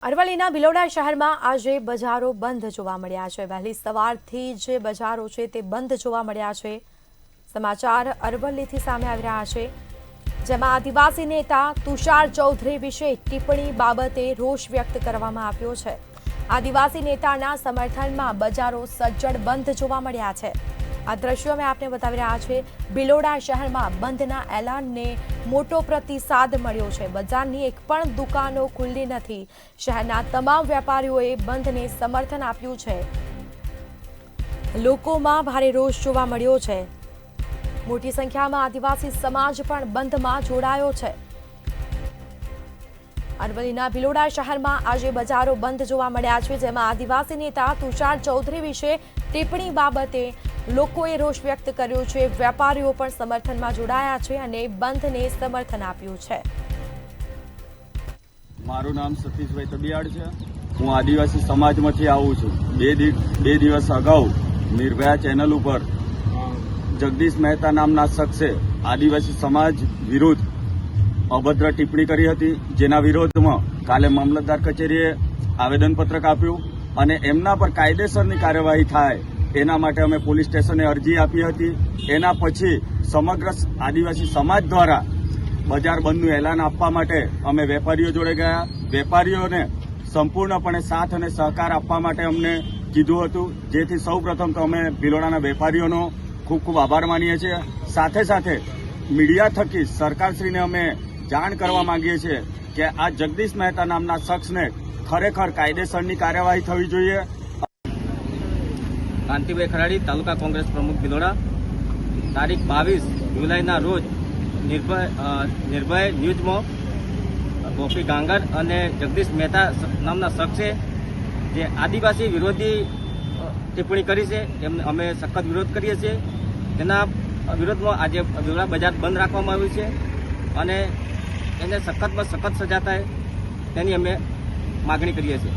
અરવલ્લીના ભિલોડા શહેરમાં આજે બજારો બંધ જોવા મળ્યા છે। વહેલી સવારથી જે બજારો છે તે બંધ જોવા મળ્યા છે। સમાચાર અરવલ્લીથી સામે આવી રહ્યા છે, જેમાં આદિવાસી નેતા તુષાર ચૌધરી વિશે ટિપ્પણી બાબતે રોષ વ્યક્ત કરવામાં આવ્યો છે। આદિવાસી નેતાના સમર્થનમાં બજારો સજ્જડ બંધ જોવા મળ્યા છે। આ દ્રશ્યો અમે આપને બતાવી રહ્યા છે। ભિલોડા શહેરમાં બંધના એલાનને મોટો પ્રતિસાદ મળ્યો છે। બજારની એક પણ દુકાનો ખુલ્લી નથી। શહેરના તમામ વેપારીઓએ બંધને સમર્થન આપ્યું છે। લોકોમાં ભારે રોષ જોવા મળ્યો છે। મોટી સંખ્યામાં આદિવાસી સમાજ પણ બંધમાં જોડાયો છે। અરવલ્લીના ભિલોડા શહેરમાં આજે બજારો બંધ જોવા મળ્યા છે, જેમાં આદિવાસી નેતા તુષાર ચૌધરી વિશે ટિપ્પણી બાબતે લોકોએ રોષ વ્યક્ત કર્યો છે। વેપારીઓ પણ સમર્થનમાં જોડાયા છે અને બંધને સમર્થન આપ્યું છે। મારું નામ સતીશભાઈ તબિયાડ છે। હું આદિવાસી સમાજમાંથી આવું છું। બે દિવસ અગાઉ નિર્ભયા ચેનલ ઉપર જગદીશ મહેતા નામના શખ્સે આદિવાસી સમાજ વિરુદ્ધ અભદ્ર ટિપ્પણી કરી હતી, જેના વિરોધમાં કાલે મામલતદાર કચેરીએ આવેદનપત્રક આપ્યું અને એમના પર કાયદેસરની કાર્યવાહી થાય એના માટે અમે પોલીસ સ્ટેશને અરજી આપી હતી। એના પછી સમગ્ર આદિવાસી સમાજ દ્વારા બજાર બંધનું એલાન આપવા માટે અમે વેપારીઓ જોડે ગયા। વેપારીઓને સંપૂર્ણપણે સાથ અને સહકાર આપવા માટે અમને કીધું હતું, જેથી સૌપ્રથમ તો અમે ભિલોડાના વેપારીઓનો ખૂબ ખૂબ આભાર માનીએ છીએ। સાથે સાથે મીડિયા થકી સરકારશ્રીને અમે જાણ કરવા માંગીએ છીએ કે આ જગદીશ મહેતા નામના શખ્સને ખરેખર કાયદેસરની કાર્યવાહી થવી જોઈએ। કાંતિભાઈ ખરાડી, તાલુકા કોંગ્રેસ પ્રમુખ ભિલોડા। તારીખ 22 જુલાઈના રોજ નિર્ભય ન્યૂઝમાં ગોપી ગાંગર અને જગદીશ મહેતા નામના શખ્સે જે આદિવાસી વિરોધી ટિપ્પણી કરી છે એમને અમે સખત વિરોધ કરીએ છીએ। તેના વિરોધમાં આજે ભિલોડા બજાર બંધ રાખવામાં આવ્યું છે અને એને સખતમાં સખત સજા થાય તેની અમે માગણી કરીએ છીએ।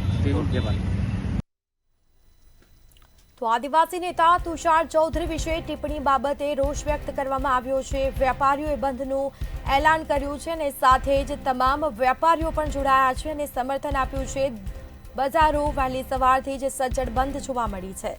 તો આદિવાસી નેતા તુષાર ચૌધરી વિશે ટિપ્પણી બાબતે રોષ વ્યક્ત કરવામાં આવ્યો છે। વેપારીઓએ બંધનું એલાન કર્યું છે અને સાથે જ તમામ વેપારીઓ પણ જોડાયા છે અને સમર્થન આપ્યું છે। બજારો વહેલી સવારથી જ સજ્જડ બંધ જોવા મળી છે।